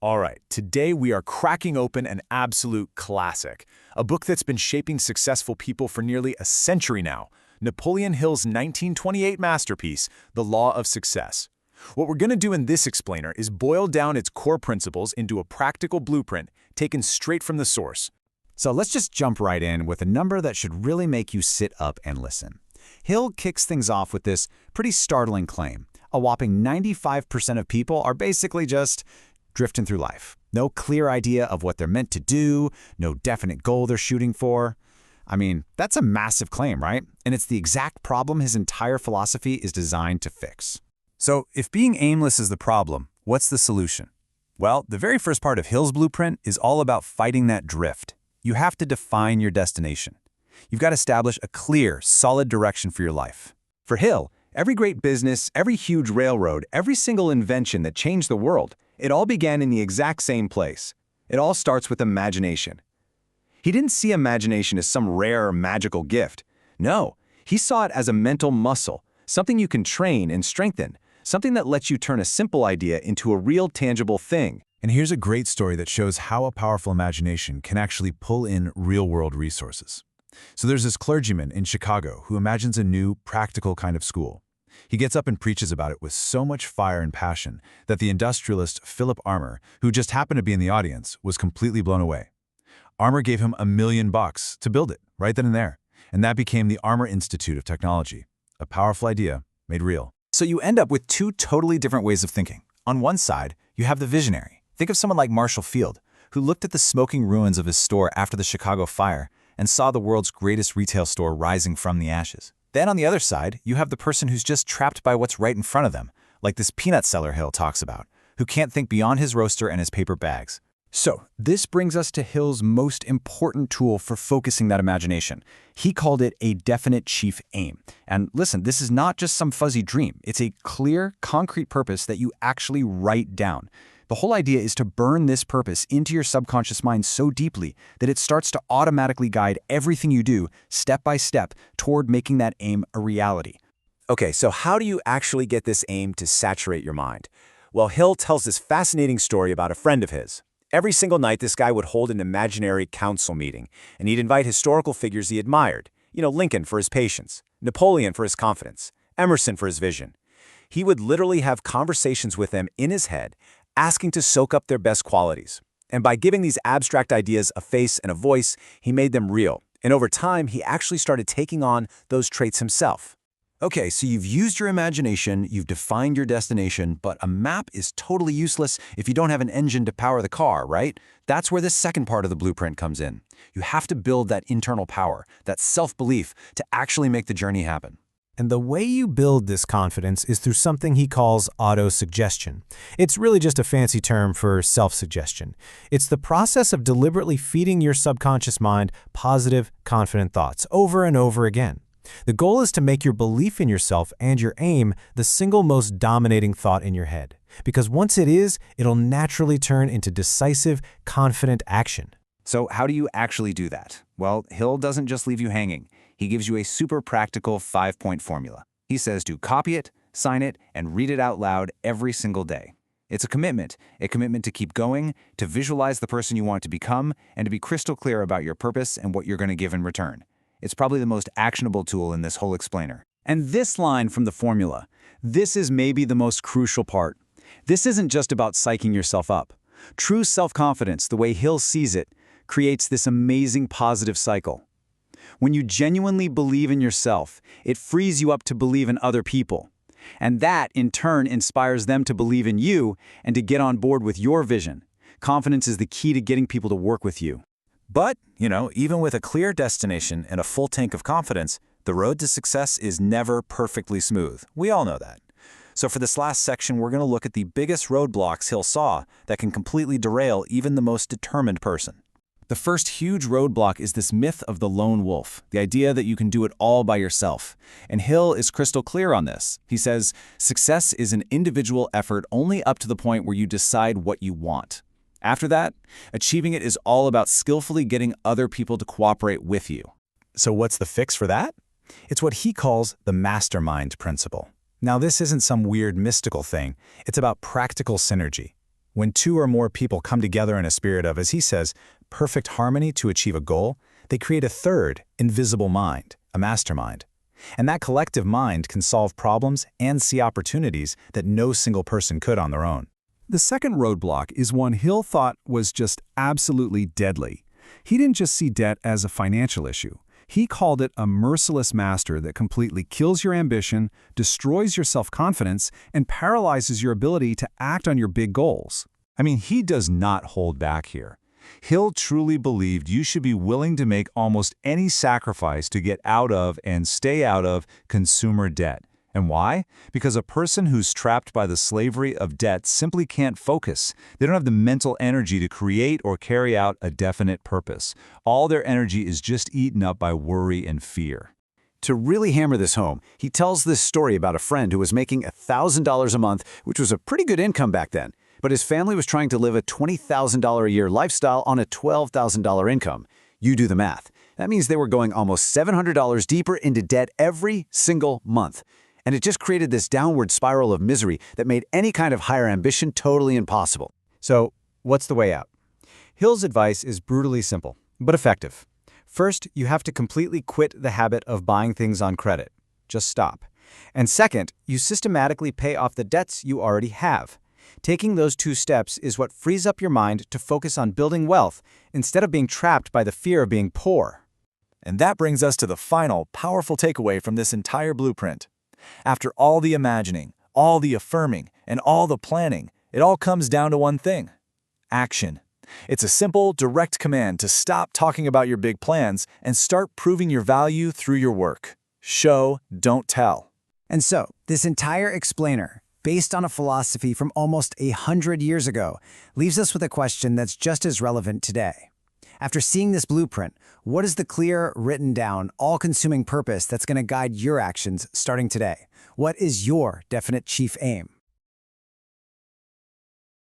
All right, today we are cracking open an absolute classic, a book that's been shaping successful people for nearly a century now, Napoleon Hill's 1928 masterpiece, The Law of Success. What we're going to do in this explainer is boil down its core principles into a practical blueprint taken straight from the source. So let's just jump right in with a number that should really make you sit up and listen. Hill kicks things off with this pretty startling claim. A whopping 95% of people are basically just drifting through life. No clear idea of what they're meant to do, no definite goal they're shooting for. I mean, that's a massive claim, right? And it's the exact problem his entire philosophy is designed to fix. So, if being aimless is the problem, what's the solution? Well, the very first part of Hill's blueprint is all about fighting that drift. You have to define your destination. You've got to establish a clear, solid direction for your life. For Hill, every great business, every huge railroad, every single invention that changed the world, it all began in the exact same place. It all starts with imagination. He didn't see imagination as some rare, magical gift. No, he saw it as a mental muscle, something you can train and strengthen, something that lets you turn a simple idea into a real, tangible thing. And here's a great story that shows how a powerful imagination can actually pull in real-world resources. So there's this clergyman in Chicago who imagines a new, practical kind of school. He gets up and preaches about it with so much fire and passion that the industrialist Philip Armour, who just happened to be in the audience, was completely blown away. Armour gave him $1 million to build it, right then and there, and that became the Armour Institute of Technology, a powerful idea made real. So you end up with two totally different ways of thinking. On one side, you have the visionary. Think of someone like Marshall Field, who looked at the smoking ruins of his store after the Chicago fire and saw the world's greatest retail store rising from the ashes. Then on the other side, you have the person who's just trapped by what's right in front of them, like this peanut seller Hill talks about, who can't think beyond his roaster and his paper bags. So this brings us to Hill's most important tool for focusing that imagination. He called it a definite chief aim. And listen, this is not just some fuzzy dream. It's a clear, concrete purpose that you actually write down. The whole idea is to burn this purpose into your subconscious mind so deeply that it starts to automatically guide everything you do, step by step, toward making that aim a reality. Okay, so how do you actually get this aim to saturate your mind? Well, Hill tells this fascinating story about a friend of his. Every single night, this guy would hold an imaginary council meeting, and he'd invite historical figures he admired. Lincoln for his patience, Napoleon for his confidence, Emerson for his vision. He would literally have conversations with them in his head, asking to soak up their best qualities. And by giving these abstract ideas a face and a voice, he made them real. And over time, he actually started taking on those traits himself. Okay, so you've used your imagination, you've defined your destination, but a map is totally useless if you don't have an engine to power the car, right? That's where the second part of the blueprint comes in. You have to build that internal power, that self-belief, to actually make the journey happen. And the way you build this confidence is through something he calls auto-suggestion. It's really just a fancy term for self-suggestion. It's the process of deliberately feeding your subconscious mind positive, confident thoughts over and over again. The goal is to make your belief in yourself and your aim the single most dominating thought in your head. Because once it is, it'll naturally turn into decisive, confident action. So how do you actually do that? Well, Hill doesn't just leave you hanging. He gives you a super practical 5-point formula. He says to copy it, sign it, and read it out loud every single day. It's a commitment to keep going, to visualize the person you want to become, and to be crystal clear about your purpose and what you're going to give in return. It's probably the most actionable tool in this whole explainer. And this line from the formula, this is maybe the most crucial part. This isn't just about psyching yourself up. True self-confidence, the way Hill sees it, creates this amazing positive cycle. When you genuinely believe in yourself, it frees you up to believe in other people. And that, in turn, inspires them to believe in you and to get on board with your vision. Confidence is the key to getting people to work with you. But, even with a clear destination and a full tank of confidence, the road to success is never perfectly smooth. We all know that. So for this last section, we're going to look at the biggest roadblocks Hill saw that can completely derail even the most determined person. The first huge roadblock is this myth of the lone wolf, the idea that you can do it all by yourself. And Hill is crystal clear on this. He says, success is an individual effort only up to the point where you decide what you want. After that, achieving it is all about skillfully getting other people to cooperate with you. So what's the fix for that? It's what he calls the mastermind principle. Now, this isn't some weird mystical thing. It's about practical synergy. When two or more people come together in a spirit of, as he says, perfect harmony to achieve a goal, they create a third, invisible mind, a mastermind. And that collective mind can solve problems and see opportunities that no single person could on their own. The second roadblock is one Hill thought was just absolutely deadly. He didn't just see debt as a financial issue. He called it a merciless master that completely kills your ambition, destroys your self-confidence, and paralyzes your ability to act on your big goals. I mean, he does not hold back here. Hill truly believed you should be willing to make almost any sacrifice to get out of and stay out of consumer debt. And why? Because a person who's trapped by the slavery of debt simply can't focus. They don't have the mental energy to create or carry out a definite purpose. All their energy is just eaten up by worry and fear. To really hammer this home, he tells this story about a friend who was making $1,000 a month, which was a pretty good income back then. But his family was trying to live a $20,000 a year lifestyle on a $12,000 income. You do the math. That means they were going almost $700 deeper into debt every single month. And it just created this downward spiral of misery that made any kind of higher ambition totally impossible. So, what's the way out? Hill's advice is brutally simple, but effective. First, you have to completely quit the habit of buying things on credit. Just stop. And second, you systematically pay off the debts you already have. Taking those two steps is what frees up your mind to focus on building wealth instead of being trapped by the fear of being poor. And that brings us to the final, powerful takeaway from this entire blueprint. After all the imagining, all the affirming, and all the planning, it all comes down to one thing: action. It's a simple, direct command to stop talking about your big plans and start proving your value through your work. Show, don't tell. And so, this entire explainer, based on a philosophy from almost 100 years ago, leaves us with a question that's just as relevant today. After seeing this blueprint, what is the clear, written down, all-consuming purpose that's going to guide your actions starting today? What is your definite chief aim?